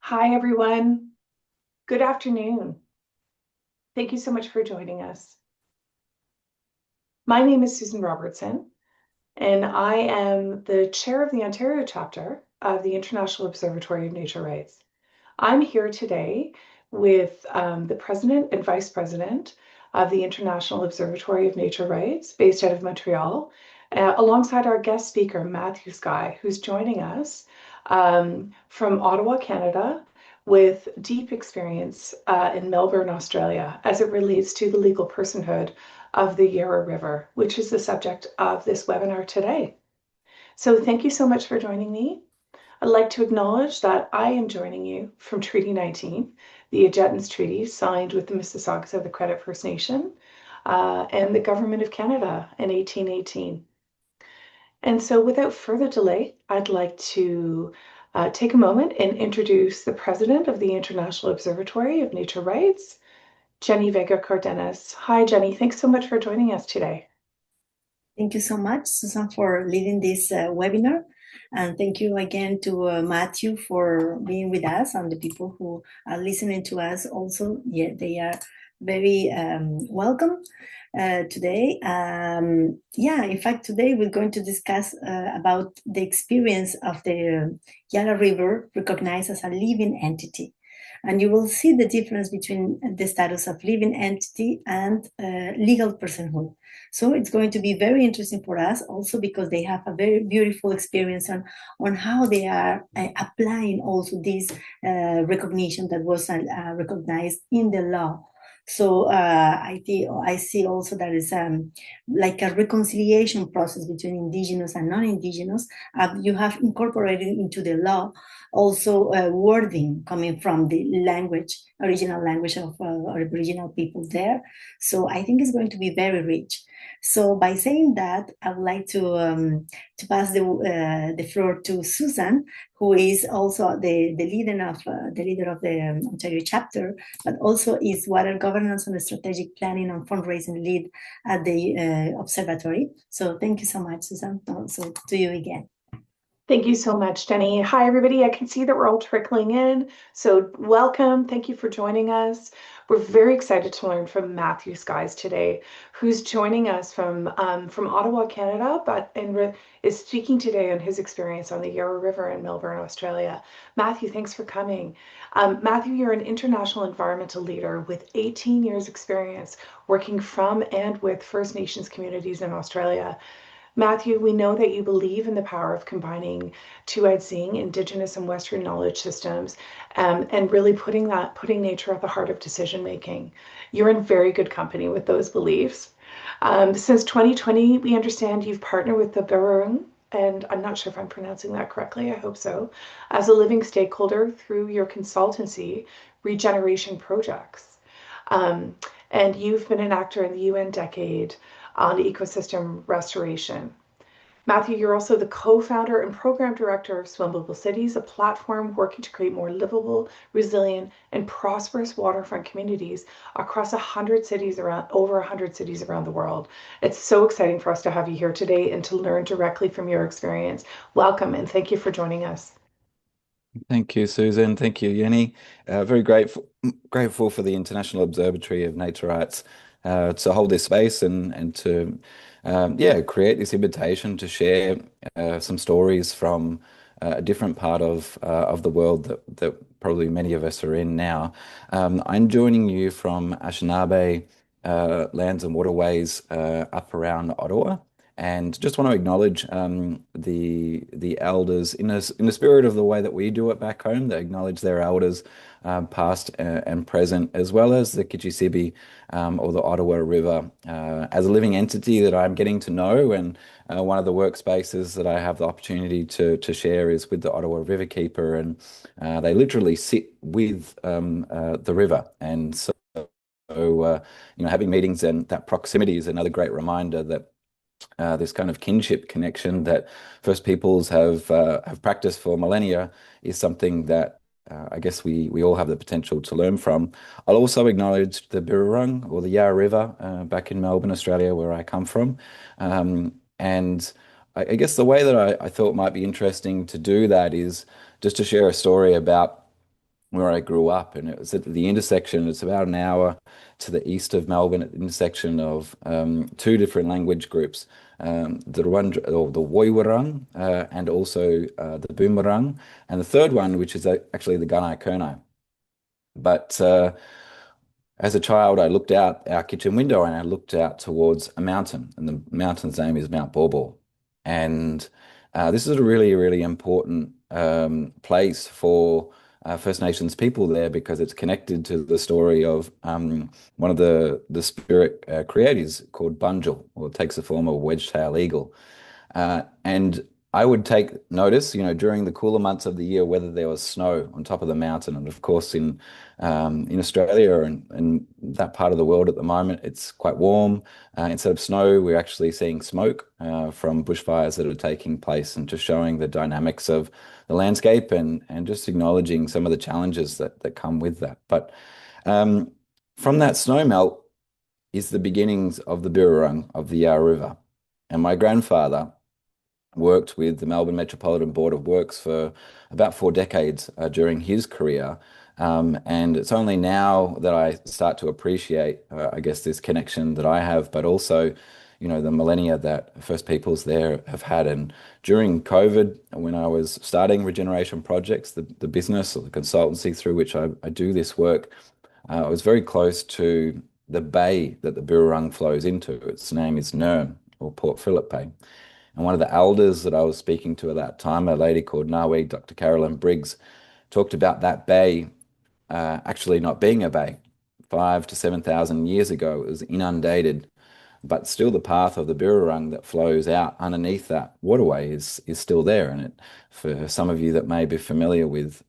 Hi, everyone. Good afternoon. Thank you so much for joining us. My name is Susan Robertson, and I am the chair of the Ontario chapter of the International Observatory of Nature Rights. I'm here today with the president and vice president of the International Observatory of Nature Rights, based out of Montreal, alongside our guest speaker, Matthew Sky, who's joining us from Ottawa, Canada, with deep experience in Melbourne, Australia, as it relates to the legal personhood of the Yarra River, which is the subject of this webinar today. So thank you so much for joining me. I'd like to acknowledge that I am joining you from Treaty 19, the Adjutants Treaty signed with the Mississaugas of the Credit First Nation and the Government of Canada in 1818. And so without further delay, I'd like to take a moment and introduce the president of the International Observatory of Nature Rights, Jenny Vega Cardenas. Hi, Jenny. Thanks so much for joining us today. Thank you so much, Susan, for leading this webinar. And thank you again to Matthew for being with us, and the people who are listening to us also. Yeah, they are very welcome today. In fact, today we're going to discuss about the experience of the Yarra River recognized as a living entity. And you will see the difference between the status of living entity and legal personhood. So it's going to be very interesting for us also because they have a very beautiful experience on how they are applying also this recognition that was recognized in the law. So I see also that is like a reconciliation process between indigenous and non-indigenous. You have incorporated into the law also wording coming from the language, original language of Aboriginal people there. So I think it's going to be very rich. So by saying that, I would like to pass the floor to Susan, who is also the leader of the Ontario chapter, but also is water governance and strategic planning and fundraising lead at the observatory. So thank you so much, Susan. Also to you again. Thank you so much, Jenny. Hi, everybody. I can see that we're all trickling in. So welcome. Thank you for joining us. We're very excited to learn from Matthew Skies today, who's joining us from Ottawa, Canada, but is speaking today on his experience on the Yarra River in Melbourne, Australia. Matthew, thanks for coming. Matthew, you're an international environmental leader with 18 years experience working from and with First Nations communities in Australia. Matthew, we know that you believe in the power of combining two-eyed seeing, Indigenous and Western knowledge systems, and really putting nature at the heart of decision making. You're in very good company with those beliefs. Since 2020, we understand you've partnered with the Birrarung, and I'm not sure if I'm pronouncing that correctly, I hope so, as a living stakeholder through your consultancy, Regeneration Projects. And you've been an actor in the UN Decade on ecosystem restoration. Matthew, you're also the co-founder and program director of Swimmable Cities, a platform working to create more livable, resilient, and prosperous waterfront communities across over 100 cities around the world. It's so exciting for us to have you here today and to learn directly from your experience. Welcome, and thank you for joining us. Thank you, Susan. Thank you, Yenny. Very grateful for the International Observatory of Nature Rights to hold this space and to create this invitation to share some stories from a different part of the world that probably many of us are in now. I'm joining you from Anishinaabe lands and waterways up around Ottawa. And just want to acknowledge the elders in the spirit of the way that we do it back home. They acknowledge their elders, past and present, as well as the Kichisibi or the Ottawa River as a living entity that I'm getting to know. And one of the workspaces that I have the opportunity to share is with the Ottawa Riverkeeper, and they literally sit with the river. And so, having meetings and that proximity is another great reminder that this kind of kinship connection that First Peoples have practiced for millennia is something that I guess we all have the potential to learn from. I'll also acknowledge the Birrarung or the Yarra River back in Melbourne, Australia, where I come from. And I guess the way that I thought might be interesting to do that is just to share a story about where I grew up, and it was at the intersection. It's about an hour to the east of Melbourne, at the intersection of two different language groups, the or the Woiwurrung, and also the Boomerang, and the third one, which is actually the Gunai Kurnai. But as a child, I looked out our kitchen window and I looked out towards a mountain, and the mountain's name is Mount Borbor. And this is a really, really important place for First Nations people there, because it's connected to the story of one of the spirit creators called Bunjil, or it takes the form of a wedge-tailed eagle. And I would take notice, during the cooler months of the year, whether there was snow on top of the mountain. And of course, in Australia and that part of the world at the moment, it's quite warm. Instead of snow, we're actually seeing smoke from bushfires that are taking place, and just showing the dynamics of the landscape, and just acknowledging some of the challenges that come with that. But from that snow melt is the beginnings of the Birrarung of the Yarra River. And my grandfather worked with the Melbourne Metropolitan Board of Works for about 4 decades during his career. And it's only now that I start to appreciate, I guess, this connection that I have, but also, the millennia that First Peoples there have had. And during COVID, when I was starting Regeneration Projects, the business or the consultancy through which I do this work, I was very close to the bay that the Birrarung flows into. Its name is Nern, or Port Phillip Bay. And one of the elders that I was speaking to at that time, a lady called Nawi, Dr. Carolyn Briggs, talked about that bay actually not being a bay. 5,000 to 7,000 years ago, it was inundated, but still the path of the Birrarung that flows out underneath that waterway is still there. And for some of you that may be familiar with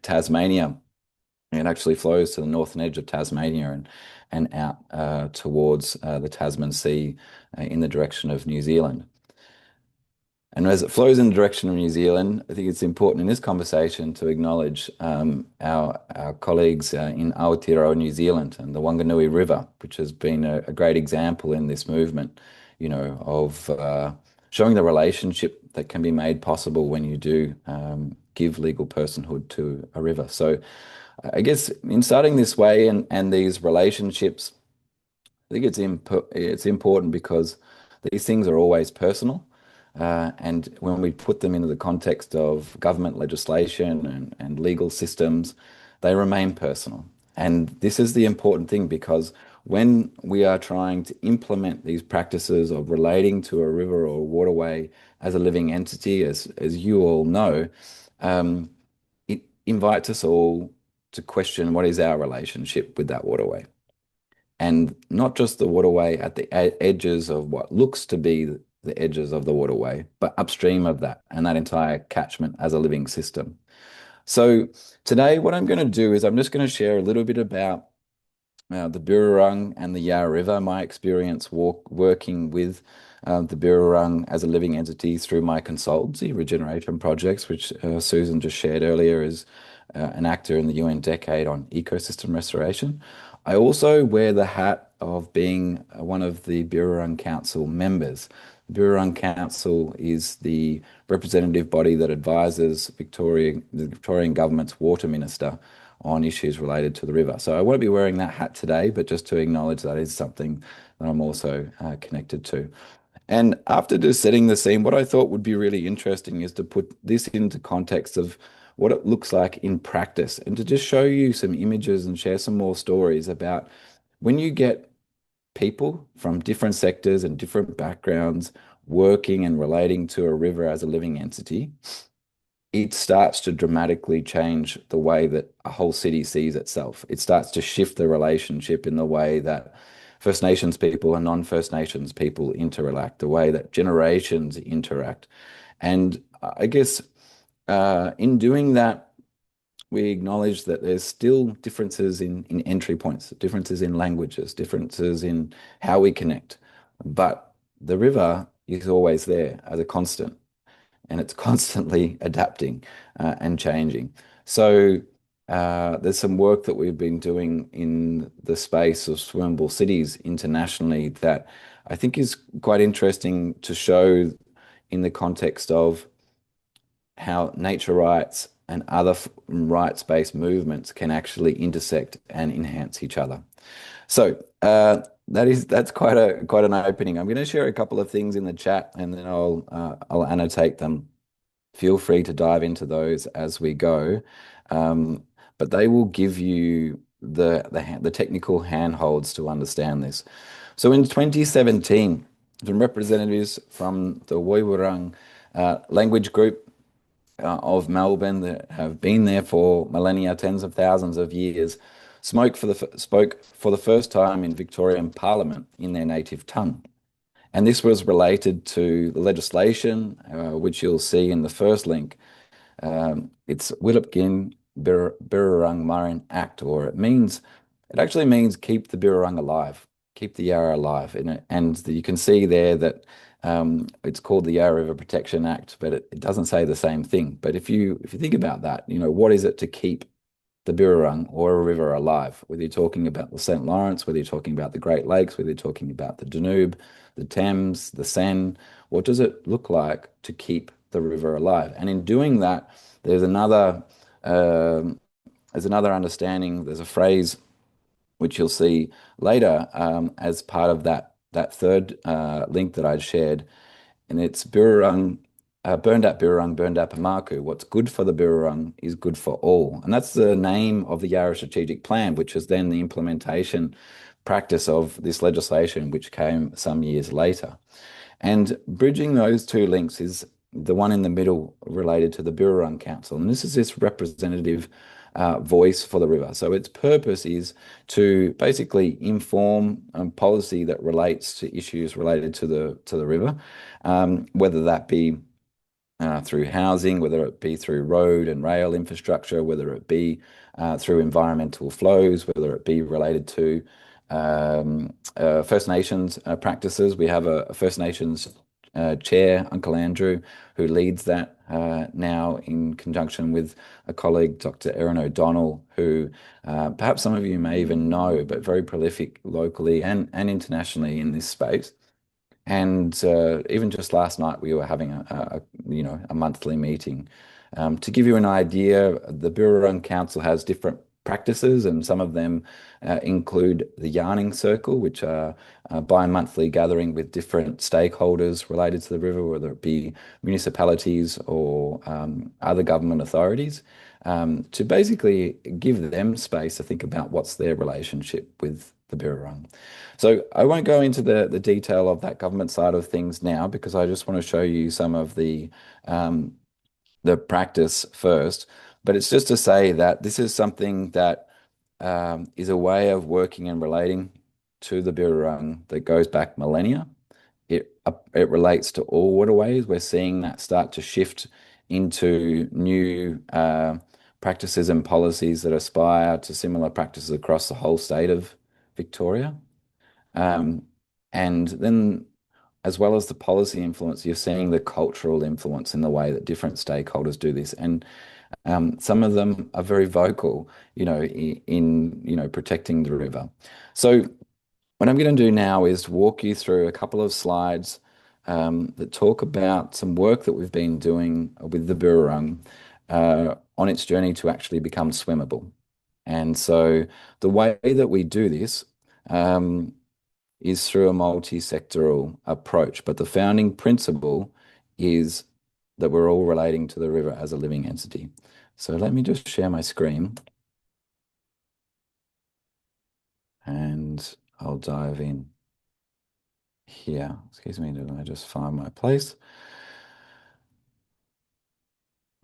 Tasmania, it actually flows to the northern edge of Tasmania and out towards the Tasman Sea in the direction of New Zealand. And as it flows in the direction of New Zealand, I think it's important in this conversation to acknowledge our colleagues in Aotearoa, New Zealand, and the Wanganui River, which has been a great example in this movement, of showing the relationship that can be made possible when you do give legal personhood to a river. So I guess in starting this way and these relationships, I think it's important because these things are always personal. And when we put them into the context of government legislation and legal systems, they remain personal. And this is the important thing, because when we are trying to implement these practices of relating to a river or a waterway as a living entity, as you all know, it invites us all to question what is our relationship with that waterway. And not just the waterway at the edges of what looks to be the edges of the waterway, but upstream of that and that entire catchment as a living system. So today, what I'm going to do is I'm just going to share a little bit about the Birrarung and the Yarra River, my experience working with the Birrarung as a living entity through my consultancy, Regeneration Projects, which Susan just shared earlier, is an actor in the UN Decade on Ecosystem Restoration. I also wear the hat of being one of the Birrarung Council members. The Birrarung Council is the representative body that advises the Victorian government's water minister on issues related to the river. So I won't be wearing that hat today, but just to acknowledge that is something that I'm also connected to. And after just setting the scene, what I thought would be really interesting is to put this into context of what it looks like in practice, and to just show you some images and share some more stories about when you get people from different sectors and different backgrounds working and relating to a river as a living entity, it starts to dramatically change the way that a whole city sees itself. It starts to shift the relationship in the way that First Nations people and non-First Nations people interact, the way that generations interact. And I guess in doing that, we acknowledge that there's still differences in entry points, differences in languages, differences in how we connect. But the river is always there as a constant, and it's constantly adapting and changing. So there's some work that we've been doing in the space of swimmable cities internationally that I think is quite interesting to show in the context of how nature rights and other rights-based movements can actually intersect and enhance each other. So that's quite an opening. I'm going to share a couple of things in the chat, and then I'll annotate them. Feel free to dive into those as we go, but they will give you the technical handholds to understand this. So in 2017, some representatives from the Birrarung language group of Melbourne that have been there for millennia, tens of thousands of years, spoke for the first time in Victorian Parliament in their native tongue. And this was related to the legislation, which you'll see in the first link. It's Willipgin Birrarung Marin Act, or it actually means keep the Birrarung alive, keep the Yarra alive. And you can see there that it's called the Yarra River Protection Act, but it doesn't say the same thing. But if you think about that, what is it to keep the Birrarung or a river alive? Whether you're talking about the St. Lawrence, whether you're talking about the Great Lakes, whether you're talking about the Danube, the Thames, the Seine, what does it look like to keep the river alive? And in doing that, there's another understanding. There's a phrase which you'll see later as part of that third link that I'd shared, and it's Birrarung, burned up Birrarung, burned up Amaku. What's good for the Birrarung is good for all, and that's the name of the Yarra Strategic Plan, which is then the implementation practice of this legislation, which came some years later. And bridging those two links is the one in the middle related to the Birrarung Council, and this is this representative voice for the river. So its purpose is to basically inform policy that relates to issues related to the river, whether that be through housing, whether it be through road and rail infrastructure, whether it be through environmental flows, whether it be related to First Nations practices. We have a First Nations chair, Uncle Andrew, who leads that now in conjunction with a colleague, Dr. Erin O'Donnell, who perhaps some of you may even know, but very prolific locally and internationally in this space. And even just last night, we were having a monthly meeting. To give you an idea, the Birrarung Council has different practices, and some of them include the yarning circle, which are bi-monthly gathering with different stakeholders related to the river, whether it be municipalities or other government authorities, to basically give them space to think about what's their relationship with the Birrarung. So I won't go into the detail of that government side of things now, because I just want to show you some of the practice first. But it's just to say that this is something that is a way of working and relating to the Birrarung that goes back millennia. It relates to all waterways. We're seeing that start to shift into new practices and policies that aspire to similar practices across the whole state of Victoria. And then, as well as the policy influence, you're seeing the cultural influence in the way that different stakeholders do this. And some of them are very vocal, in protecting the river. So what I'm going to do now is walk you through a couple of slides that talk about some work that we've been doing with the Birrarung on its journey to actually become swimmable. And so the way that we do this is through a multi-sectoral approach, but the founding principle is that we're all relating to the river as a living entity. So let me just share my screen and I'll dive in here. Excuse me, did I just find my place?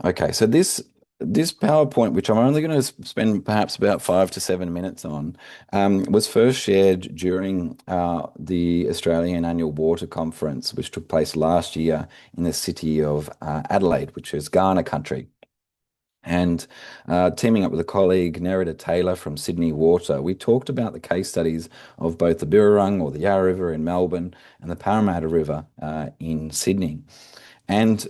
Okay, so this PowerPoint, which I'm only going to spend perhaps about 5 to 7 minutes on, was first shared during the Australian Annual Water Conference, which took place last year in the city of Adelaide, which is Ghana country. And teaming up with a colleague, Nerida Taylor from Sydney Water, we talked about the case studies of both the Birrarung or the Yarra River in Melbourne and the Parramatta River in Sydney. And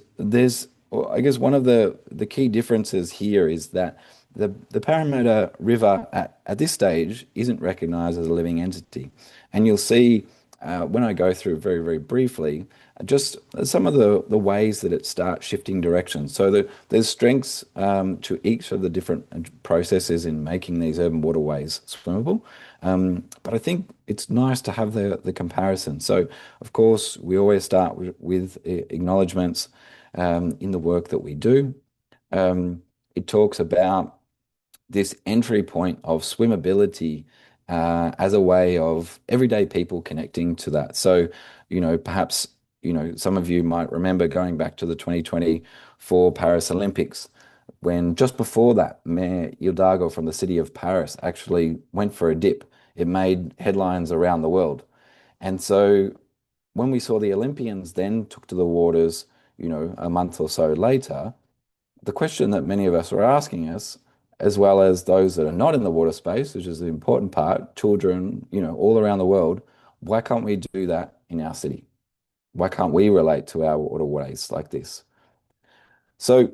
I guess one of the key differences here is that the Parramatta River at this stage isn't recognised as a living entity. And you'll see when I go through very, very briefly, just some of the ways that it starts shifting direction. So there's strengths to each of the different processes in making these urban waterways swimmable. But I think it's nice to have the comparison. So, of course, we always start with acknowledgements in the work that we do. It talks about this entry point of swimmability as a way of everyday people connecting to that. So, perhaps, some of you might remember going back to the 2024 Paris Olympics, when just before that, Mayor Hidalgo from the city of Paris actually went for a dip. It made headlines around the world. And so when we saw the Olympians then took to the waters, a month or so later, the question that many of us were asking us, as well as those that are not in the water space, which is the important part, children, all around the world, why can't we do that in our city? Why can't we relate to our waterways like this? So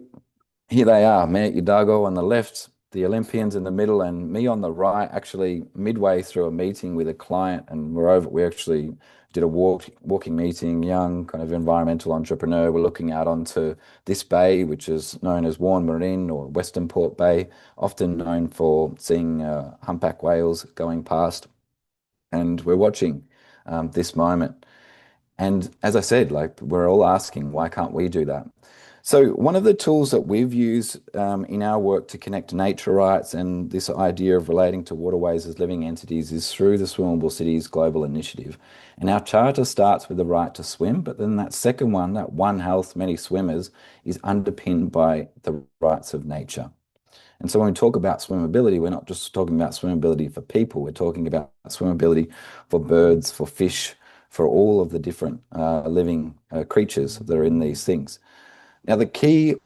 here they are, Mayor Hidalgo on the left, the Olympians in the middle, and me on the right, actually midway through a meeting with a client, and we actually did a walking meeting, young kind of environmental entrepreneur. We're looking out onto this bay, which is known as Warren Marine or Western Port Bay, often known for seeing humpback whales going past. And we're watching this moment. And as I said, like we're all asking, why can't we do that? So one of the tools that we've used in our work to connect nature rights and this idea of relating to waterways as living entities is through the Swimmable Cities Global Initiative. And our charter starts with the right to swim, but then that second one, that one health, many swimmers, is underpinned by the rights of nature. And so when we talk about swimmability, we're not just talking about swimmability for people, we're talking about swimmability for birds, for fish, for all of the different living creatures that are in these things. Now, the key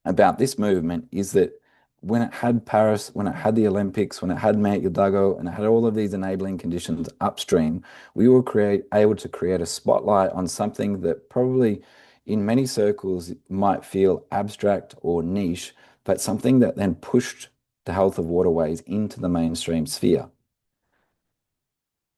about this movement is that when it had Paris, when it had the Olympics, when it had Mayor Hidalgo, and it had all of these enabling conditions upstream, we were able to create a spotlight on something that probably in many circles might feel abstract or niche, but something that then pushed the health of waterways into the mainstream sphere.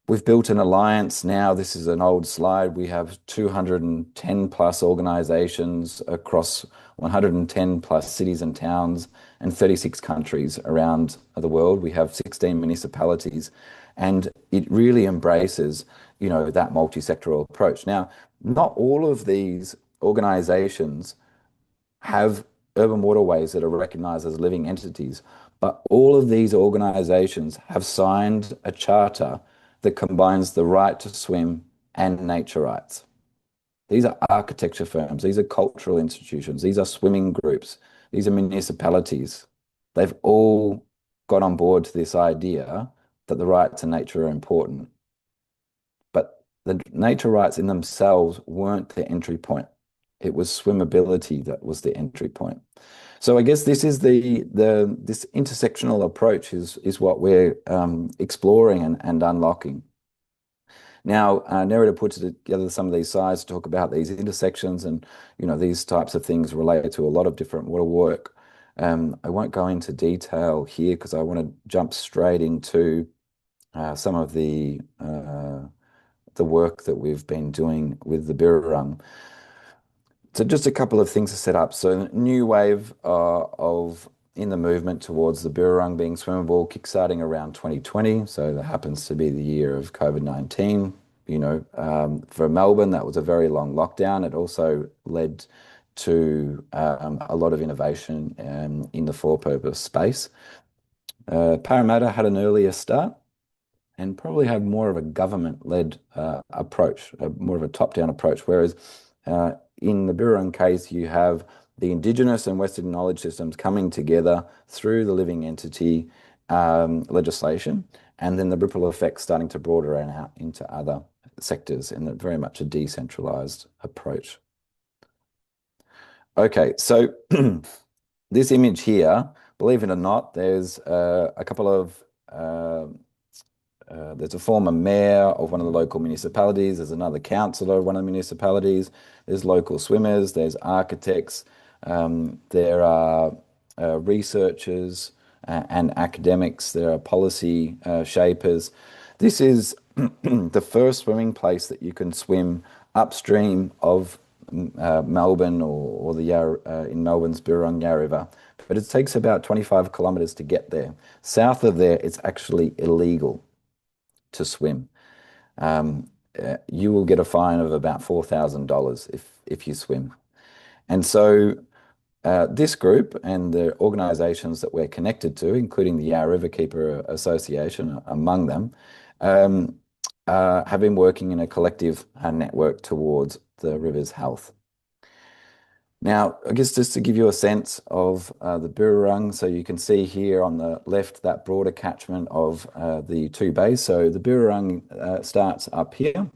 We've built an alliance now. This is an old slide. We have 210 plus organizations across 110 plus cities and towns and 36 countries around the world. We have 16 municipalities, and it really embraces, that multi-sectoral approach. Now, not all of these organizations have urban waterways that are recognized as living entities, but all of these organizations have signed a charter that combines the right to swim and nature rights. These are architecture firms, these are cultural institutions, these are swimming groups, these are municipalities. They've all got on board to this idea that the right to nature are important. But the nature rights in themselves weren't the entry point. It was swimmability that was the entry point. So I guess this is this intersectional approach is what we're exploring and unlocking. Now, Nerida put together some of these slides to talk about these intersections and these types of things related to a lot of different water work. I won't go into detail here because I want to jump straight into some of the work that we've been doing with the Birrarung. So just a couple of things to set up. So new wave in the movement towards the Birrarung being swimmable, kickstarting around 2020. So that happens to be the year of COVID-19. For Melbourne, that was a very long lockdown. It also led to a lot of innovation in the for-purpose space. Parramatta had an earlier start and probably had more of a government-led approach, more of a top-down approach, whereas in the Birrarung case, you have the Indigenous and Western knowledge systems coming together through the living entity legislation, and then the ripple effects starting to broaden out into other sectors in very much a decentralized approach. Okay, so this image here, believe it or not, there's a couple of there's a former mayor of one of the local municipalities. There's another councillor of one of the municipalities. There's local swimmers. There's architects. There are researchers and academics. There are policy shapers. This is the first swimming place that you can swim upstream of Melbourne or the Yarra, in Melbourne's Birrarung Yarra River. But it takes about 25 kilometres to get there. South of there, it's actually illegal to swim. You will get a fine of about $4,000 if you swim. And so this group and the organisations that we're connected to, including the Yarra River Keeper Association among them, have been working in a collective network towards the river's health. Now, I guess just to give you a sense of the Birrarung, so you can see here on the left that broader catchment of the two bays. So the Birrarung starts up here.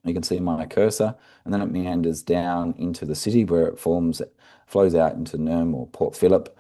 You can see my cursor, and then it meanders down into the city where it flows out into Nurm or Port Phillip.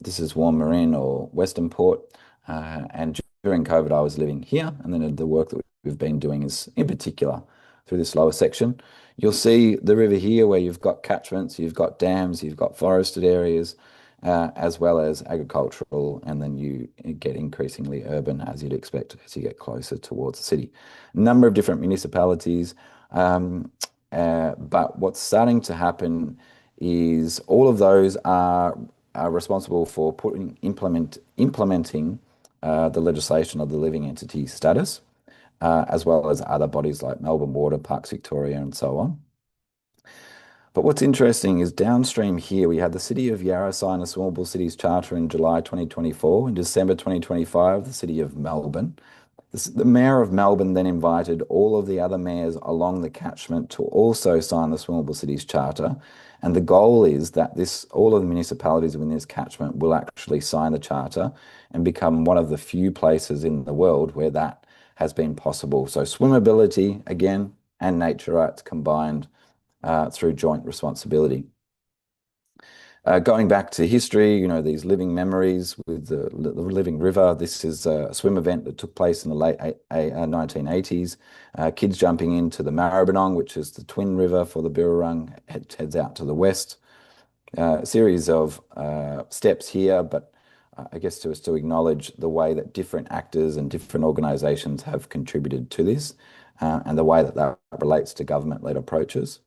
This is Warren or Western Port. And during COVID, I was living here, and then the work that we've been doing is in particular through this lower section. You'll see the river here where you've got catchments, you've got dams, you've got forested areas, as well as agricultural, and then you get increasingly urban as you'd expect as you get closer towards the city. A number of different municipalities, but what's starting to happen is all of those are responsible for implementing the legislation of the living entity status, as well as other bodies like Melbourne Water, Parks Victoria, and so on. But what's interesting is downstream here, we had the City of Yarra sign a Swimmable Cities Charter in July 2024. In December 2025, the City of Melbourne. The Mayor of Melbourne then invited all of the other mayors along the catchment to also sign the Swimmable Cities Charter. And the goal is that all of the municipalities within this catchment will actually sign the charter and become one of the few places in the world where that has been possible. So swimmability, again, and nature rights combined through joint responsibility. Going back to history, these living memories with the living river. This is a swim event that took place in the late 1980s. Kids jumping into the Maribyrnong, which is the twin river for the Birrarung, heads out to the west. A series of steps here, but I guess to acknowledge the way that different actors and different organisations have contributed to this, and the way that relates to government-led approaches.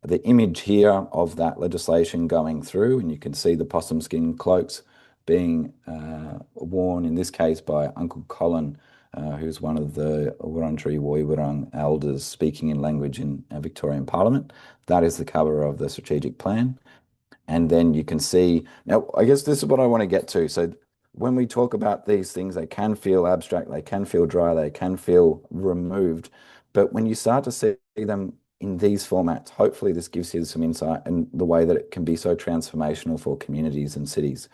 The image here of that legislation going through, and you can see the possum skin cloaks being worn, in this case by Uncle Colin, who's one of the Wurundjeri Woiwurrung elders speaking in language in Victorian Parliament. That is the cover of the strategic plan. And then you can see, now I guess this is what I want to get to. So when we talk about these things, they can feel abstract, they can feel dry, they can feel removed. But when you start to see them in these formats, hopefully this gives you some insight in the way that it can be so transformational for communities and cities.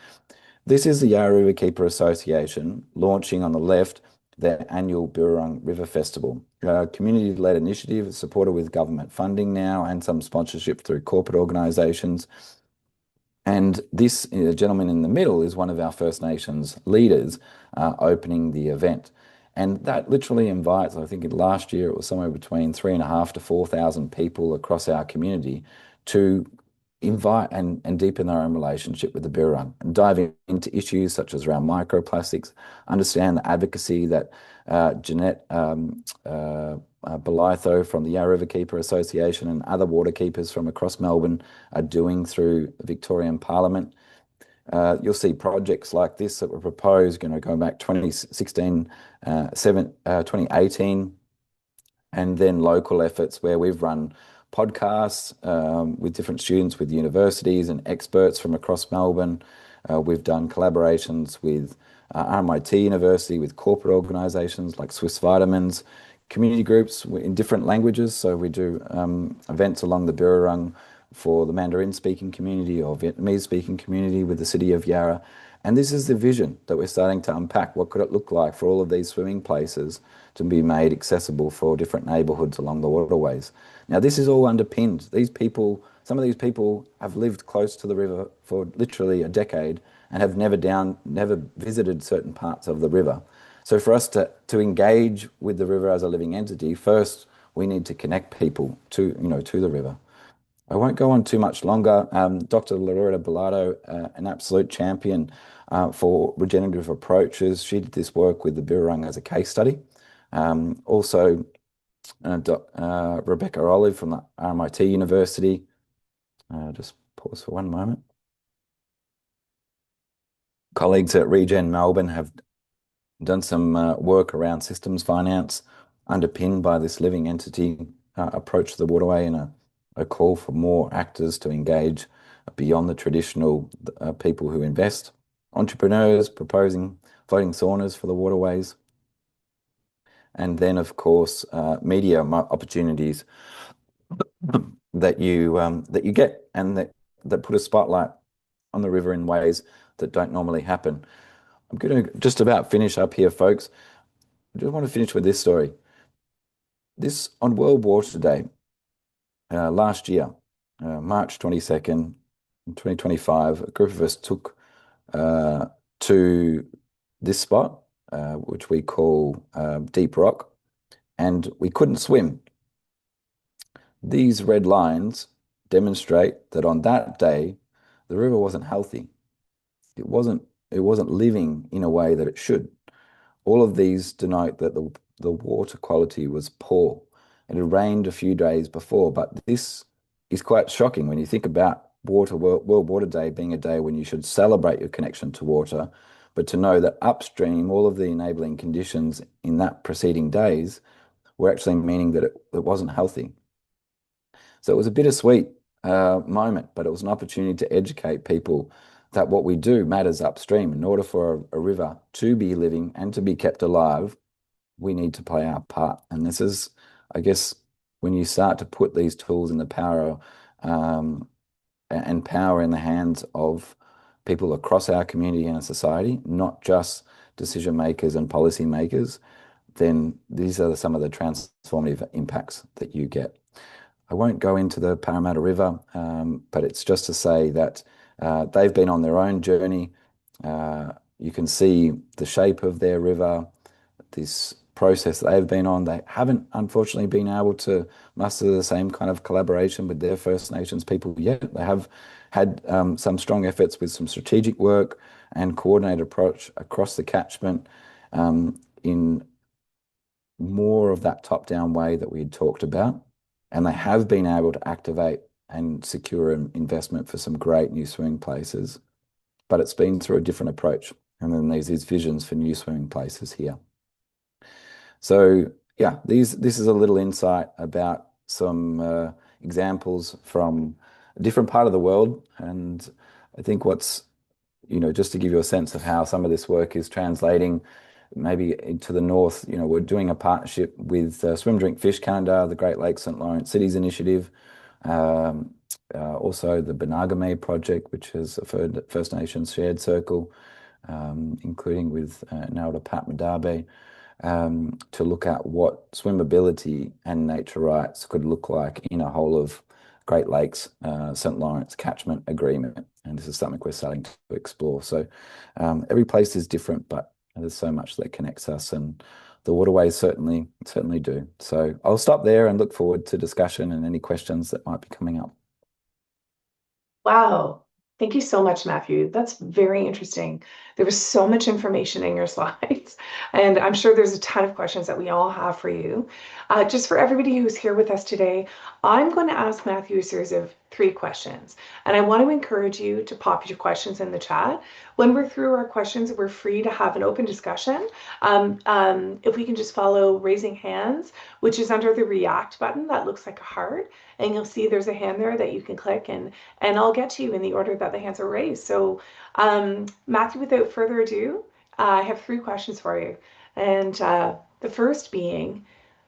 This is the Yarra River Keeper Association launching on the left their annual Birrarung River Festival. A community-led initiative supported with government funding now and some sponsorship through corporate organisations. And this gentleman in the middle is one of our First Nations leaders opening the event. And that literally invites, I think last year it was somewhere between 3,500 to 4,000 people across our community to invite and deepen their own relationship with the Birrarung and dive into issues such as around microplastics, understand the advocacy that Jeanette Belitho from the Yarra River Keeper Association and other water keepers from across Melbourne are doing through the Victorian Parliament. You'll see projects like this that were proposed, going back 2016, 2018, and then local efforts where we've run podcasts with different students, with universities and experts from across Melbourne. We've done collaborations with RMIT University, with corporate organisations like Swiss Vitamins, community groups in different languages. So we do events along the Birrarung for the Mandarin-speaking community or Vietnamese-speaking community with the City of Yarra. And this is the vision that we're starting to unpack. What could it look like for all of these swimming places to be made accessible for different neighbourhoods along the waterways? Now, this is all underpinned. Some of these people have lived close to the river for literally a decade and have never visited certain parts of the river. So for us to engage with the river as a living entity, first we need to connect people to the river. I won't go on too much longer. Dr. Loretta Bellato, an absolute champion for regenerative approaches. She did this work with the Birrarung as a case study. Also, Rebecca Olive from the RMIT University. Just pause for one moment. Colleagues at Regen Melbourne have done some work around systems finance underpinned by this living entity approach to the waterway, and a call for more actors to engage beyond the traditional people who invest. Entrepreneurs proposing floating saunas for the waterways. And then, of course, media opportunities that you get, and that put a spotlight on the river in ways that don't normally happen. I'm going to just about finish up here, folks. I just want to finish with this story. This on World Water Day last year, March 22nd, 2025, a group of us took to this spot, which we call Deep Rock, and we couldn't swim. These red lines demonstrate that on that day, the river wasn't healthy. It wasn't living in a way that it should. All of these denote that the water quality was poor. It had rained a few days before, but this is quite shocking when you think about World Water Day being a day when you should celebrate your connection to water, but to know that upstream, all of the enabling conditions in that preceding days were actually meaning that it wasn't healthy. So it was a bittersweet moment, but it was an opportunity to educate people that what we do matters upstream. In order for a river to be living and to be kept alive, we need to play our part. And this is, I guess, when you start to put these tools in the power and power in the hands of people across our community and our society, not just decision makers and policy makers, then these are some of the transformative impacts that you get. I won't go into the Parramatta River, but it's just to say that they've been on their own journey. You can see the shape of their river, this process that they've been on. They haven't, unfortunately, been able to muster the same kind of collaboration with their First Nations people yet. They have had some strong efforts with some strategic work and coordinated approach across the catchment in more of that top-down way that we had talked about. And they have been able to activate and secure an investment for some great new swimming places, but it's been through a different approach. And then there's these visions for new swimming places here. So yeah, this is a little insight about some examples from a different part of the world. And I think what's, just to give you a sense of how some of this work is translating maybe to the north, we're doing a partnership with Swim Drink Fish Canada, the Great Lakes St. Lawrence Cities Initiative, also the Benagame Project, which is a First Nations shared circle, including with Narada Pat Madabe, to look at what swimmability and nature rights could look like in a whole of Great Lakes St. Lawrence catchment agreement. And this is something we're starting to explore. So every place is different, but there's so much that connects us, and the waterways certainly do. So I'll stop there and look forward to discussion and any questions that might be coming up. Wow. Thank you so much, Matthew. That's very interesting. There was so much information in your slides, and I'm sure there's a ton of questions that we all have for you. Just for everybody who's here with us today, I'm going to ask Matthew a series of 3 questions, and I want to encourage you to pop your questions in the chat. When we're through our questions, we're free to have an open discussion. If we can just follow raising hands, which is under the react button that looks like a heart, and you'll see there's a hand there that you can click, and I'll get to you in the order that the hands are raised. So Matthew, without further ado, I have 3 questions for you. And the first being,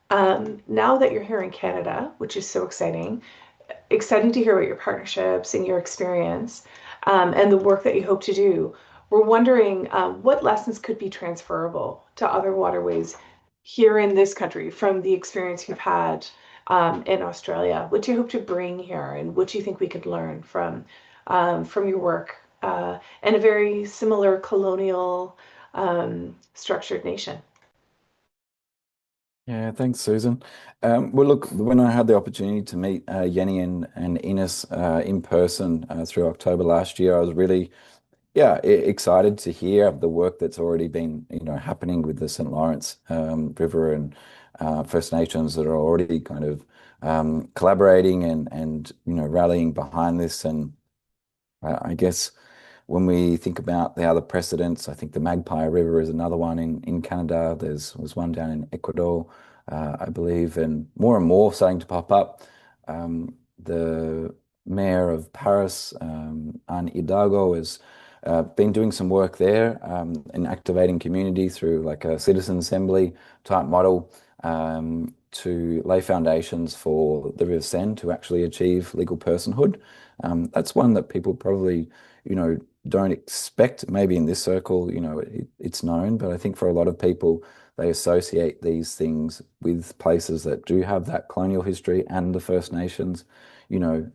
now that you're here in Canada, which is so exciting to hear about your partnerships and your experience and the work that you hope to do, we're wondering what lessons could be transferable to other waterways here in this country from the experience you've had in Australia. What do you hope to bring here, and what do you think we could learn from your work in a very similar colonial structured nation? Yeah, thanks, Susan. Well, look, when I had the opportunity to meet Yenny and Ines in person through October last year, I was really yeah, excited to hear the work that's already been, happening with the St. Lawrence River and First Nations that are already kind of collaborating and rallying behind this. And I guess when we think about the other precedents, I think the Magpie River is another one in Canada. Was one down in Ecuador, I believe, and more starting to pop up. The mayor of Paris, Anne Hidalgo, has been doing some work there in activating community through like a citizen assembly type model to lay foundations for the River Seine to actually achieve legal personhood. That's one that people probably, don't expect. Maybe in this circle, it's known, but I think for a lot of people, they associate these things with places that do have that colonial history and the First Nations,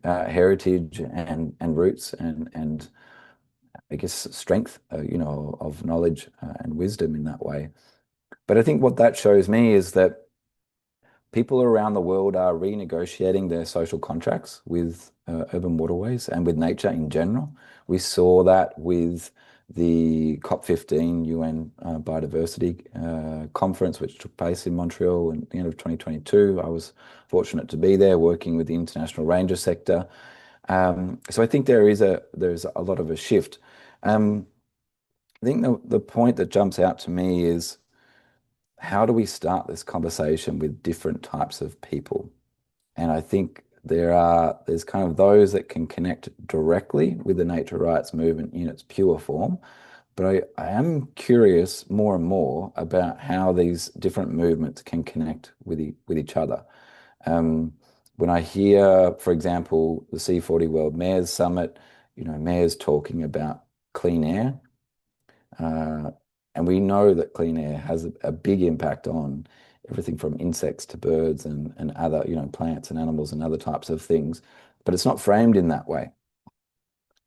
heritage and roots and I guess strength, of knowledge and wisdom in that way. But I think what that shows me is that people around the world are renegotiating their social contracts with urban waterways and with nature in general. We saw that with the COP15 UN Biodiversity Conference, which took place in Montreal at the end of 2022. I was fortunate to be there working with the international ranger sector. So I think there's a lot of a shift. I think the point that jumps out to me is how do we start this conversation with different types of people? And I think there's kind of those that can connect directly with the nature rights movement in its pure form. But I am curious more and more about how these different movements can connect with each other. When I hear, for example, the C40 World Mayors Summit, mayors talking about clean air, and we know that clean air has a big impact on everything from insects to birds and other, plants and animals and other types of things, but it's not framed in that way.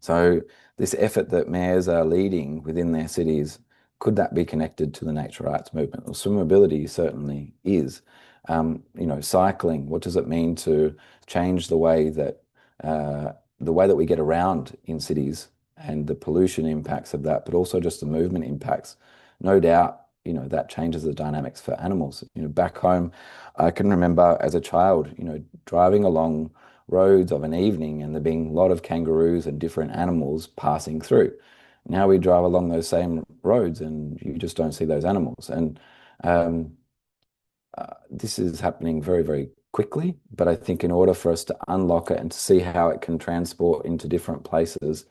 So this effort that mayors are leading within their cities, could that be connected to the nature rights movement? Well, swimmability certainly is. Cycling, what does it mean to change the way that we get around in cities and the pollution impacts of that, but also just the movement impacts? No doubt, that changes the dynamics for animals. Back home, I can remember as a child, driving along roads of an evening and there being a lot of kangaroos and different animals passing through. Now we drive along those same roads and you just don't see those animals. And this is happening very, very quickly. But I think in order for us to unlock it and to see how it can transport into different places,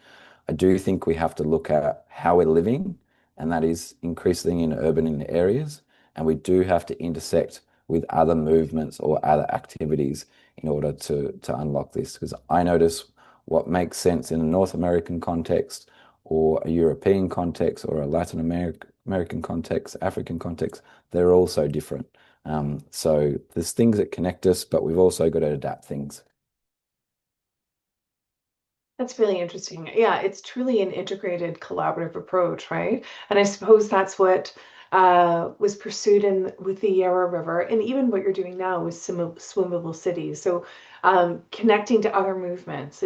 I do think we have to look at how we're living, and that is increasing in urban areas. And we do have to intersect with other movements or other activities in order to unlock this. Because I notice what makes sense in a North American context or a European context or a Latin American context, African context, they're all so different. So there's things that connect us, but we've also got to adapt things. That's really interesting. Yeah, it's truly an integrated collaborative approach, right? And I suppose that's what was pursued with the Yarra River, and even what you're doing now with swimmable cities. So connecting to other movements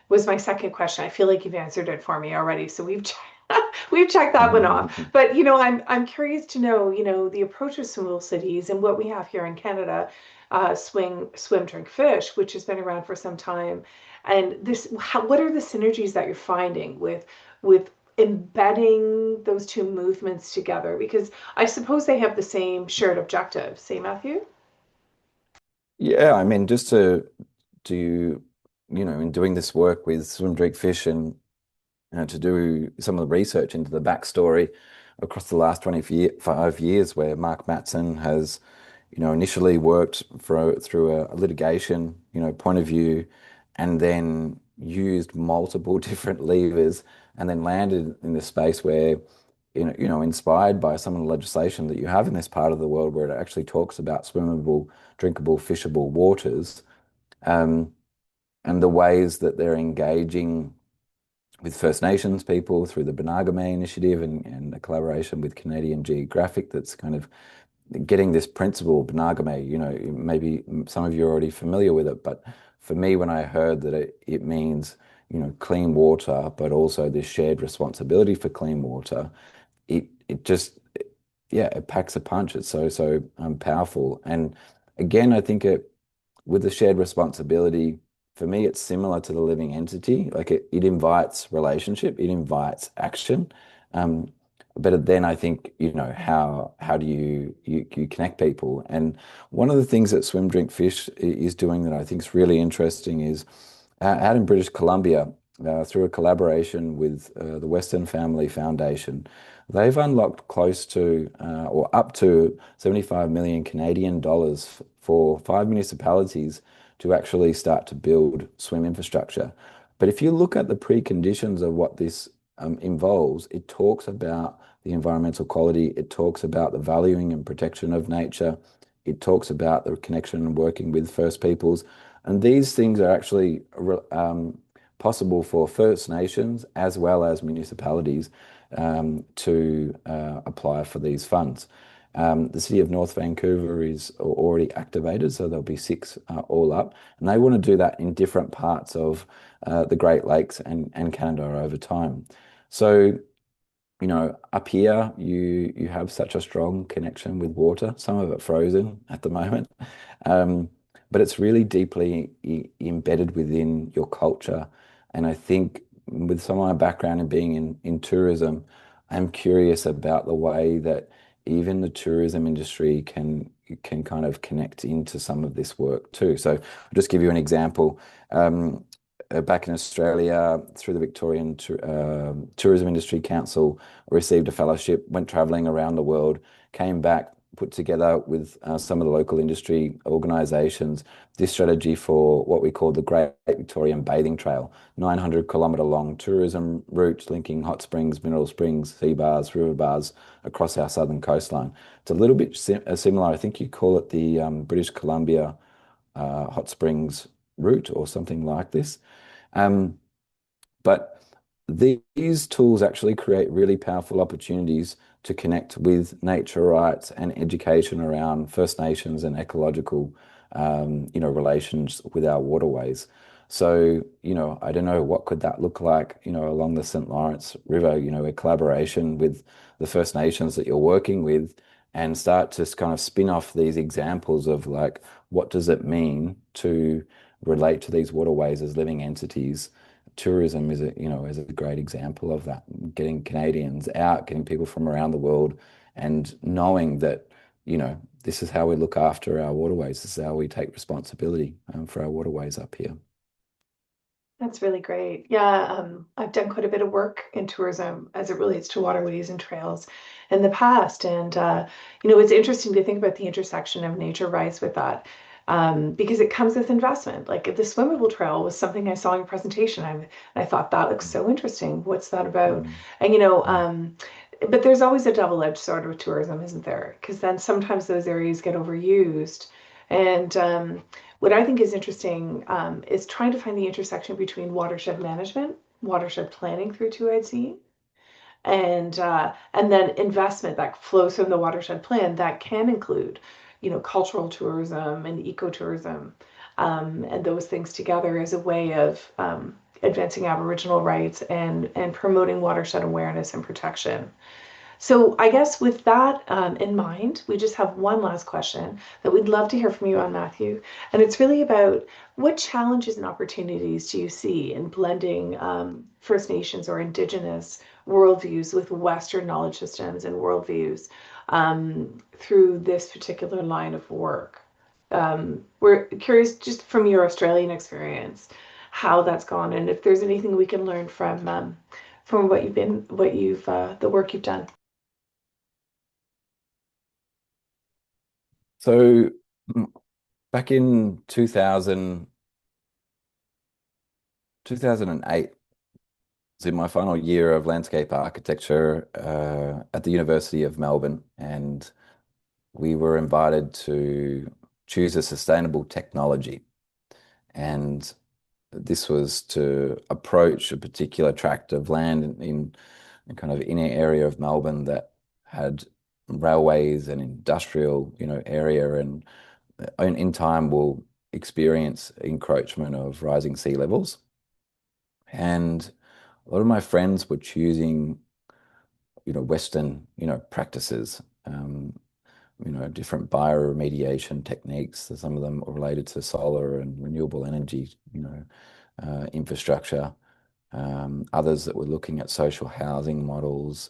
was my second question. I feel like you've answered it for me already. So we've checked that one off. But I'm curious to know, the approach of swimmable cities and what we have here in Canada, swim, drink, fish, which has been around for some time. And what are the synergies that you're finding with embedding those two movements together? Because I suppose they have the same shared objective. Say, Matthew? Yeah, I mean, just to do, in doing this work with swim, drink, fish and to do some of the research into the backstory across the last 25 years, where Mark Matson has, initially worked through a litigation, point of view, and then used multiple different levers, and then landed in this space where, inspired by some of the legislation that you have in this part of the world, where it actually talks about swimmable, drinkable, fishable waters, and the ways that they're engaging with First Nations people through the Benagame initiative and the collaboration with Canadian Geographic that's kind of getting this principle, Benagame, maybe some of you are already familiar with it, but for me, when I heard that it means, clean water, but also this shared responsibility for clean water, it just yeah, it packs a punch. It's so powerful. And again, I think with the shared responsibility, for me, it's similar to the living entity. Like it invites relationship, it invites action. Um, but then I think, how do you connect people? And one of the things that Swim Drink Fish is doing that I think is really interesting is out in British Columbia, through a collaboration with the Western Family Foundation, they've unlocked close to or up to 75 million Canadian dollars for 5 municipalities to actually start to build swim infrastructure. But if you look at the preconditions of what this involves, it talks about the environmental quality, it talks about the valuing and protection of nature, it talks about the connection and working with First Peoples. And these things are actually possible for First Nations as well as municipalities to apply for these funds. The City of North Vancouver is already activated, so there'll be 6 all up, and they want to do that in different parts of the Great Lakes and Canada over time. So, up here you have such a strong connection with water, some of it frozen at the moment. Um, but it's really deeply embedded within your culture. And I think with some of my background in being in tourism, I'm curious about the way that even the tourism industry can kind of connect into some of this work too. So I'll just give you an example. Back in Australia, through the Victorian Tourism Industry Council, received a fellowship, went traveling around the world, came back, put together with some of the local industry organisations this strategy for what we call the Great Victorian Bathing Trail, 900-kilometre long tourism route linking hot springs, mineral springs, sea bars, river bars across our southern coastline. It's a little bit similar. I think you call it the British Columbia hot springs route or something like this. But these tools actually create really powerful opportunities to connect with nature rights and education around First Nations and ecological, relations with our waterways. So, I don't know, what could that look like, along the St. Lawrence River, a collaboration with the First Nations that you're working with and start to kind of spin off these examples of like, what does it mean to relate to these waterways as living entities. Tourism is a great example of that. Getting Canadians out, getting people from around the world, and knowing that this is how we look after our waterways. This is how we take responsibility for our waterways up here. That's really great. Yeah, I've done quite a bit of work in tourism as it relates to waterways and trails in the past. And, it's interesting to think about the intersection of nature rights with that, because it comes with investment. Like the swimmable trail was something I saw in your presentation. I thought that looks so interesting. What's that about? Mm. And, but there's always a double-edged sword with tourism, isn't there? Because then sometimes those areas get overused. And what I think is interesting is trying to find the intersection between watershed management, watershed planning through 2IC, and then investment that flows from the watershed plan that can include, cultural tourism and ecotourism, and those things together as a way of advancing Aboriginal rights and promoting watershed awareness and protection. So I guess with that in mind, we just have one last question that we'd love to hear from you on, Matthew. And it's really about what challenges and opportunities do you see in blending First Nations or Indigenous worldviews with Western knowledge systems and worldviews through this particular line of work? We're curious, just from your Australian experience, how that's gone, and if there's anything we can learn from the work you've done. So back in 2008, was in my final year of landscape architecture at the University of Melbourne, and we were invited to choose a sustainable technology. And this was to approach a particular tract of land in kind of inner area of Melbourne that had railways and industrial, area, and in time will experience encroachment of rising sea levels. And a lot of my friends were choosing, Western, practices, different bioremediation techniques. So some of them are related to solar and renewable energy, infrastructure. Others that were looking at social housing models.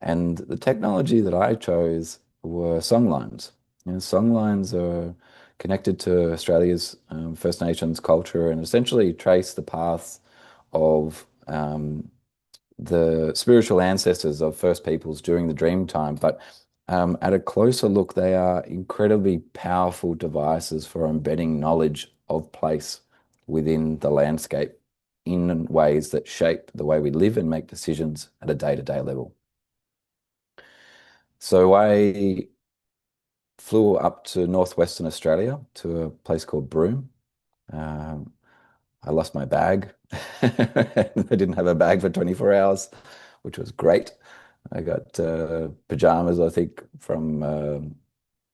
And the technology that I chose were songlines. Songlines are connected to Australia's First Nations culture and essentially trace the paths of the spiritual ancestors of First Peoples during the dream time. But at a closer look, they are incredibly powerful devices for embedding knowledge of place within the landscape in ways that shape the way we live and make decisions at a day-to-day level. So I flew up to northwestern Australia to a place called Broome. Um, I lost my bag. I didn't have a bag for 24 hours, which was great. I got pajamas, I think, from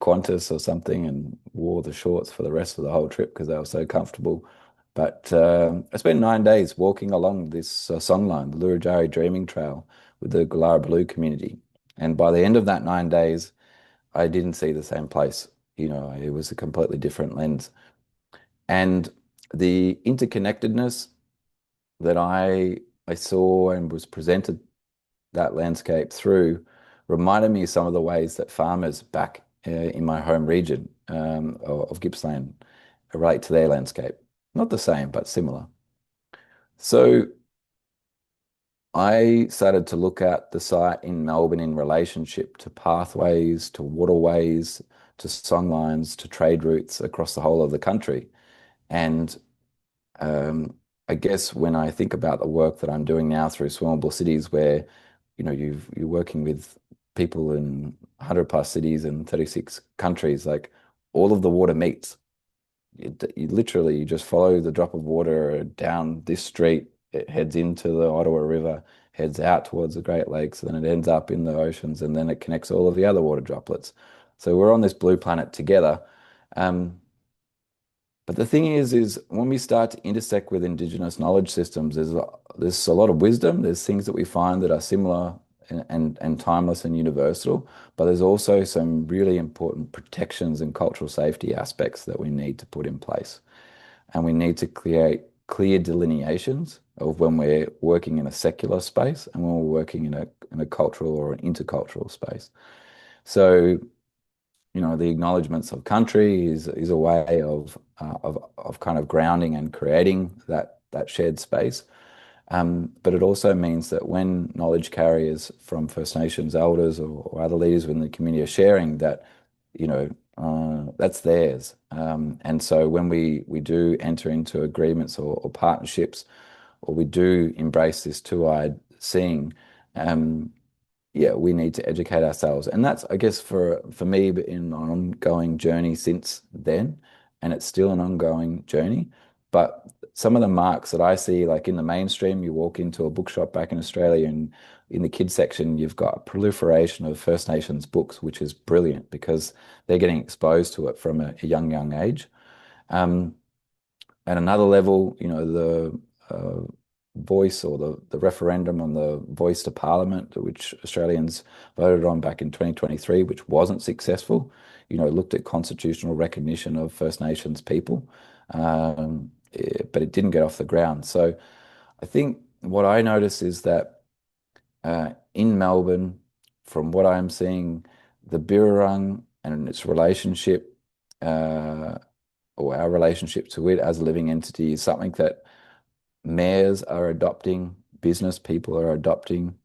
Qantas or something, and wore the shorts for the rest of the whole trip because they were so comfortable. But I spent 9 days walking along this songline, the Lurujari Dreaming Trail, with the Galara Blue community. And by the end of that 9 days, I didn't see the same place. It was a completely different lens. And the interconnectedness that I saw and was presented that landscape through reminded me of some of the ways that farmers back in my home region of Gippsland relate to their landscape. Not the same, but similar. So I started to look at the site in Melbourne in relationship to pathways, to waterways, to songlines, to trade routes across the whole of the country. And I guess when I think about the work that I'm doing now through Swimmable Cities, where you're working with people in 100 plus cities and 36 countries, like all of the water meets. You literally just follow the drop of water down this street. It heads into the Ottawa River, heads out towards the Great Lakes, and then it ends up in the oceans, and then it connects all of the other water droplets. So we're on this blue planet together. Um, but the thing is when we start to intersect with Indigenous knowledge systems, there's a lot of wisdom. There's things that we find that are similar and timeless and universal, but there's also some really important protections and cultural safety aspects that we need to put in place. And we need to create clear delineations of when we're working in a secular space and when we're working in a cultural or an intercultural space. So the acknowledgements of country is a way of kind of grounding and creating that shared space. But it also means that when knowledge carriers from First Nations elders or other leaders within the community are sharing that, that's theirs. And so when we do enter into agreements or partnerships, or we do embrace this two-eyed seeing, yeah, we need to educate ourselves. And that's, I guess, for me, in an ongoing journey since then, and it's still an ongoing journey. But some of the marks that I see, like in the mainstream, you walk into a bookshop back in Australia, and in the kids section, you've got a proliferation of First Nations books, which is brilliant because they're getting exposed to it from a young age. At another level, the voice or the referendum on the voice to Parliament, which Australians voted on back in 2023, which wasn't successful, looked at constitutional recognition of First Nations people, but it didn't get off the ground. So I think what I notice is that in Melbourne, from what I'm seeing, the Birrarung and its relationship, or our relationship to it as a living entity, is something that mayors are adopting, business people are adopting,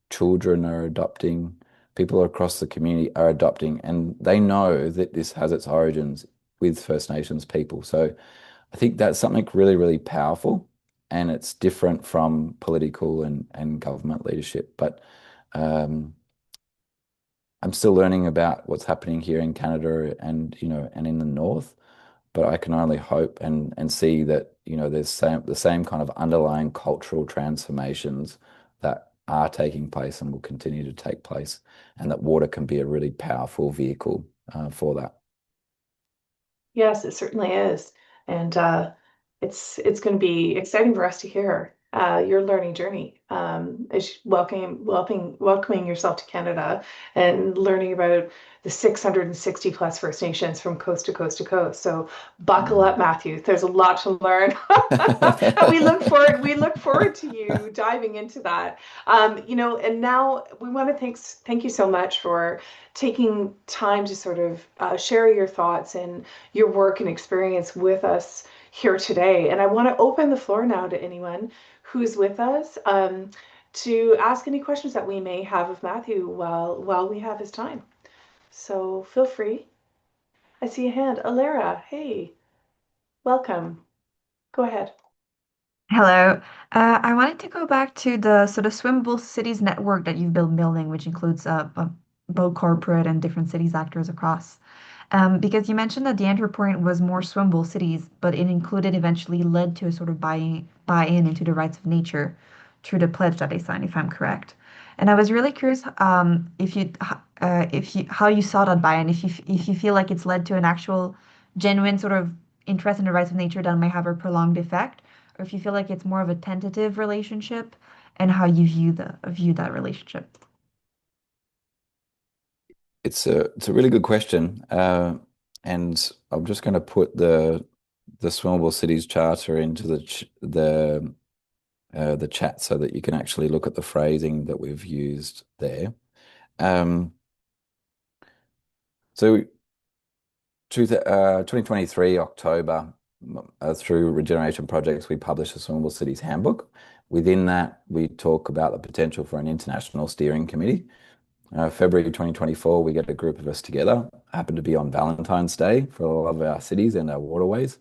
children are adopting, people across the community are adopting, and they know that this has its origins with First Nations people. So I think that's something really, really powerful, and it's different from political and government leadership. But um, I'm still learning about what's happening here in Canada and and in the north. But I can only hope and see that there's the same kind of underlying cultural transformations that are taking place and will continue to take place, and that water can be a really powerful vehicle for that. Yes, it certainly is. And it's going to be exciting for us to hear your learning journey, as welcoming yourself to Canada and learning about the 660 plus First Nations from coast to coast to coast. So buckle up, Matthew. There's a lot to learn, and we look forward to you diving into that. And now we want to thank you so much for taking time to sort of share your thoughts and your work and experience with us here today. And I want to open the floor now to anyone who's with us, to ask any questions that we may have of Matthew while we have his time. So feel free. I see a hand. Alara, hey, welcome. Go ahead. Hello. I wanted to go back to the sort of swimmable cities network that you've been building, which includes both corporate and different cities actors across. Because you mentioned that the entry point was more swimmable cities, but it included eventually led to a sort of buy-in into the rights of nature through the pledge that they signed, if I'm correct. And I was really curious if you how you saw that buy-in, if you feel like it's led to an actual genuine sort of interest in the rights of nature that may have a prolonged effect, or if you feel like it's more of a tentative relationship, and how you view that relationship. It's a really good question, and I'm just going to put the Swimmable Cities Charter into the chat so that you can actually look at the phrasing that we've used there. So 2023 October, through Regeneration Projects, we published a Swimmable Cities Handbook. Within that, we talk about the potential for an international steering committee. February 2024, we get a group of us together. Happened to be on Valentine's Day for a lot of our cities and our waterways.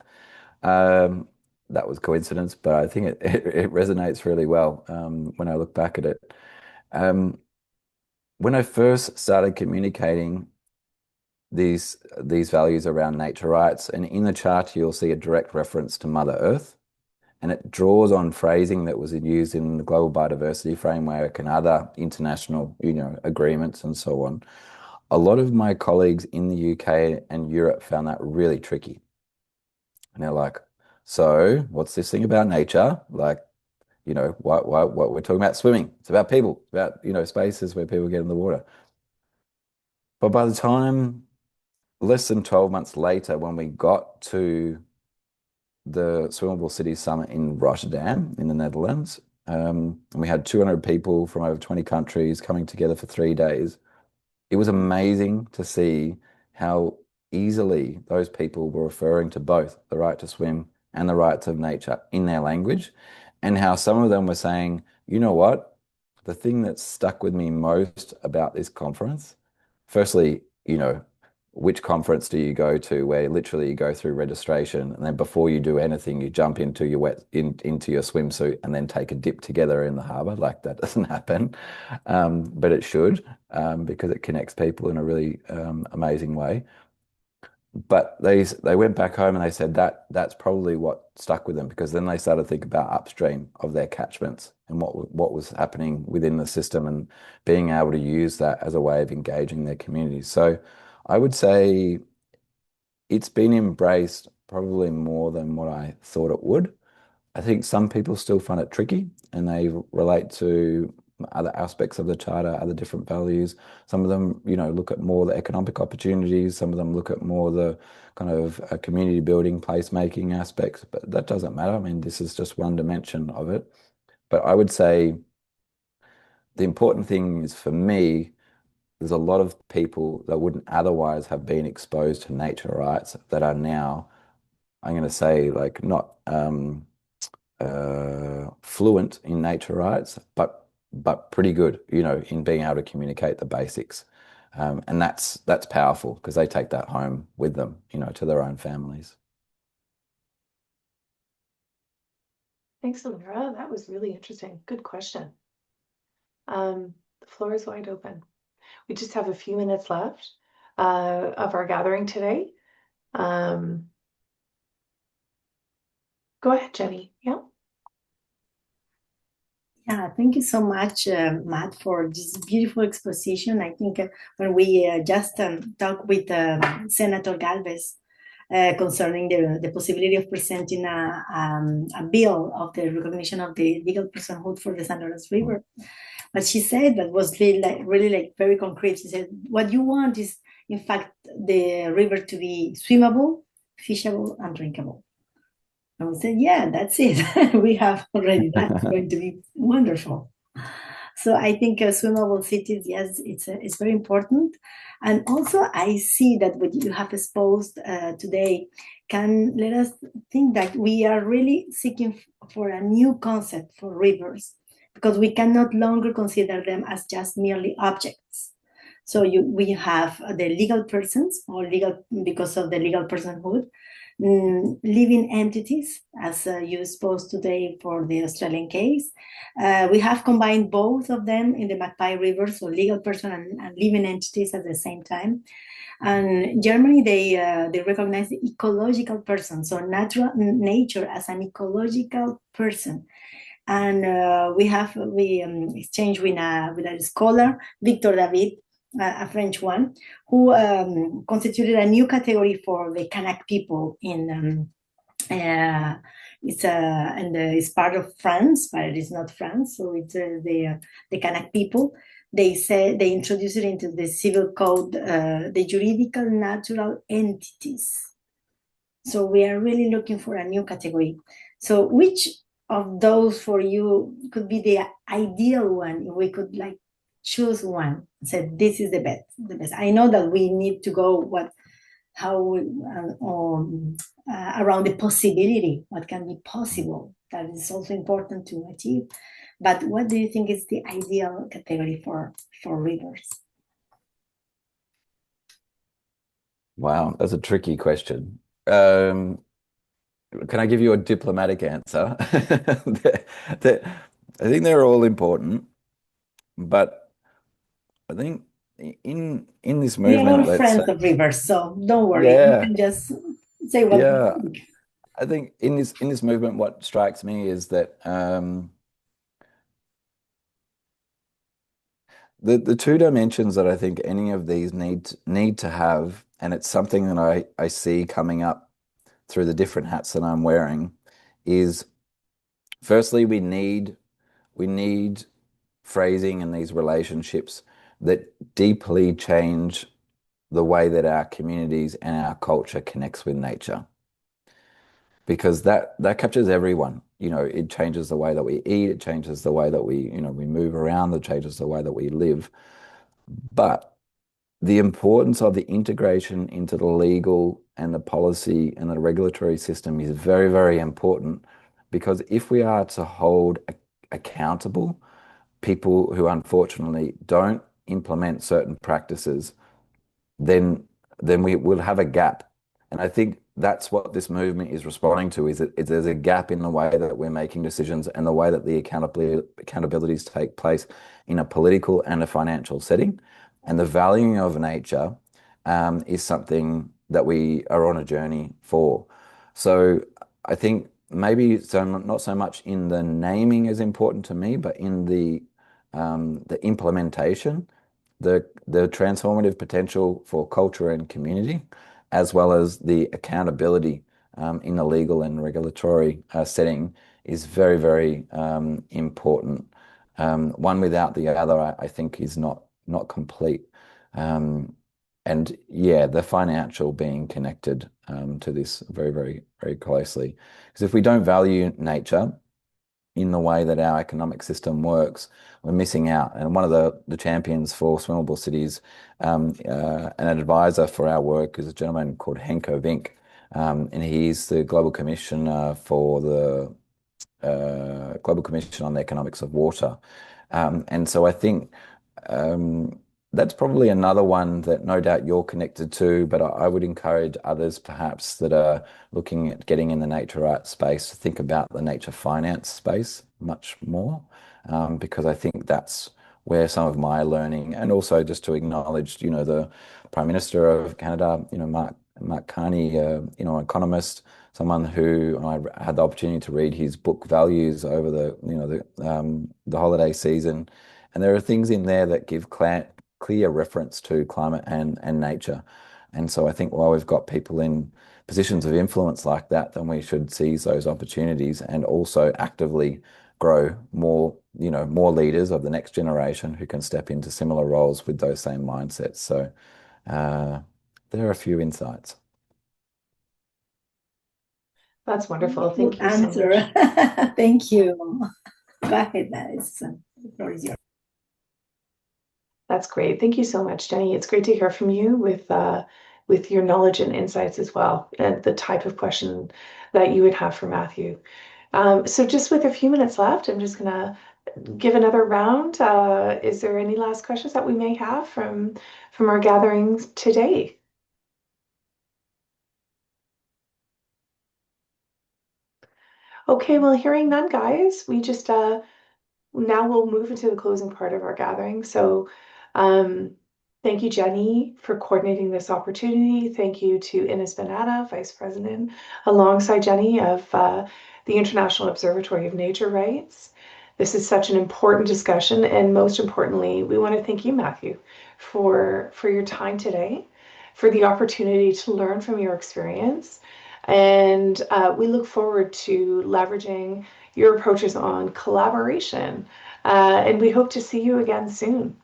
That was coincidence, but I think it resonates really well when I look back at it. When I first started communicating these values around nature rights, and in the charter you'll see a direct reference to Mother Earth, and it draws on phrasing that was used in the Global Biodiversity Framework and other international, agreements and so on. A lot of my colleagues in the UK and Europe found that really tricky. And they're like, so what's this thing about nature? Like, what we're talking about swimming. It's about people, it's about, spaces where people get in the water. But by the time less than 12 months later, when we got to the Swimmable Cities Summit in Rotterdam in the Netherlands, and we had 200 people from over 20 countries coming together for 3 days. It was amazing to see how easily those people were referring to both the right to swim and the rights of nature in their language, and how some of them were saying, you know what, the thing that stuck with me most about this conference, firstly, which conference do you go to where literally you go through registration, and then before you do anything, you jump into your into your swimsuit and then take a dip together in the harbour? Like, that doesn't happen, but it should, because it connects people in a really amazing way. But they went back home and they said that's probably what stuck with them, because then they started to think about upstream of their catchments and what was happening within the system, and being able to use that as a way of engaging their communities. So I would say it's been embraced probably more than what I thought it would. I think some people still find it tricky, and they relate to other aspects of the charter, other different values. Some of them, look at more the economic opportunities. Some of them look at more the kind of community building, placemaking aspects, but that doesn't matter. I mean, this is just one dimension of it. But I would say the important thing is, for me, there's a lot of people that wouldn't otherwise have been exposed to nature rights that are now, I'm going to say, like, not fluent in nature rights, but pretty good, in being able to communicate the basics. And that's powerful, because they take that home with them, to their own families. Thanks, Alara. That was really interesting. Good question. The floor is wide open. We just have a few minutes left of our gathering today. Go ahead, Jenny. Yeah. Yeah, thank you so much, Matt, for this beautiful exposition. I think when we just talked with Senator Galvez, concerning the possibility of presenting a bill of the recognition of the legal personhood for the San Lorenzo River. But she said that was really like very concrete. She said, what you want is, in fact, the river to be swimmable, fishable, and drinkable. And we said, yeah, that's it. We have already, that's going to be wonderful. So I think swimmable cities, yes, it's very important. And also I see that what you have exposed today can let us think that we are really seeking for a new concept for rivers, because we can no longer consider them as just merely objects. So we have the legal persons, or legal because of the legal personhood, living entities, as you exposed today for the Australian case. We have combined both of them in the Magpie River, so legal person and living entities at the same time. And Germany, they recognize the ecological person, so nature as an ecological person. And we exchanged with a scholar, Victor David, a French one, who constituted a new category for the Kanak people in it's part of France, but it is not France. So it's the Kanak people. They introduced it into the civil code, the juridical natural entities. So we are really looking for a new category. So which of those for you could be the ideal one? If we could like choose one, say this is the best. I know that we need to go around the possibility, what can be possible. That is also important to achieve. But what do you think is the ideal category for rivers? Wow, that's a tricky question. Can I give you a diplomatic answer? I think they're all important, but I think in this movement, we are all friends of rivers, so don't worry. Yeah. You can just say what you think. I think in this movement, what strikes me is that the two dimensions that I think any of these need to have, and it's something that I see coming up through the different hats that I'm wearing, is firstly we need phrasing in these relationships that deeply change the way that our communities and our culture connects with nature. Because that captures everyone. It changes the way that we eat, it changes the way that we move around, it changes the way that we live. But the importance of the integration into the legal and the policy and the regulatory system is very, very important, because if we are to hold accountable people who unfortunately don't implement certain practices, then we will have a gap. And I think that's what this movement is responding to, is that there's a gap in the way that we're making decisions and the way that the accountabilities take place in a political and a financial setting. And the valuing of nature is something that we are on a journey for. So I think maybe not so much in the naming is important to me, but in the implementation, the transformative potential for culture and community, as well as the accountability in the legal and regulatory setting, is very, very important. One without the other, I think, is not complete. And yeah, the financial being connected to this very, very, very closely. Because if we don't value nature in the way that our economic system works, we're missing out. And one of the champions for swimmable cities, an advisor for our work, is a gentleman called Henko Vink, and he's the Global Commissioner for the Global Commission on the Economics of Water. And so I think that's probably another one that no doubt you're connected to, but I would encourage others perhaps that are looking at getting in the nature art space to think about the nature finance space much more, because I think that's where some of my learning, and also just to acknowledge, the Prime Minister of Canada, Mark Carney, economist, someone who I had the opportunity to read his book Values over the holiday season, and there are things in there that give clear reference to climate and nature. And so I think while we've got people in positions of influence like that, then we should seize those opportunities and also actively grow more, more leaders of the next generation who can step into similar roles with those same mindsets. So there are a few insights. That's wonderful. Thank you so Answer. much. Thank you. Go ahead, Susan. The floor is yours. That's great. Thank you so much, Jenny. It's great to hear from you with your knowledge and insights as well, and the type of question that you would have for Matthew. So just with a few minutes left, I'm just gonna give another round. Is there any last questions that we may have from our gatherings today? Okay, well, hearing none, guys, we just now we'll move into the closing part of our gathering. So thank you, Jenny, for coordinating this opportunity. Thank you to Ines Benata, Vice President, alongside Jenny of the International Observatory of Nature Rights. This is such an important discussion, and most importantly, we want to thank you, Matthew, for your time today, for the opportunity to learn from your experience. And we look forward to leveraging your approaches on collaboration. And we hope to see you again soon.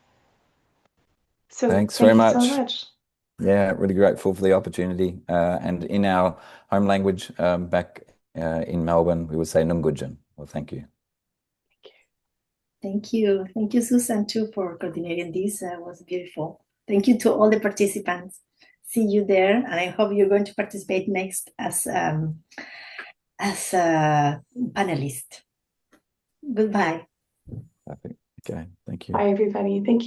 So Thanks thank very you so much. much. Yeah, really grateful for the opportunity. And in our home language back in Melbourne, we would say Nungujin. Well, thank you. Thank you. Thank you, Susan, too, for coordinating this. It was beautiful. Thank you to all the participants. See you there, and I hope you're going to participate next as a panelist. Goodbye. Perfect. Okay, thank you. Bye, everybody. Thank you.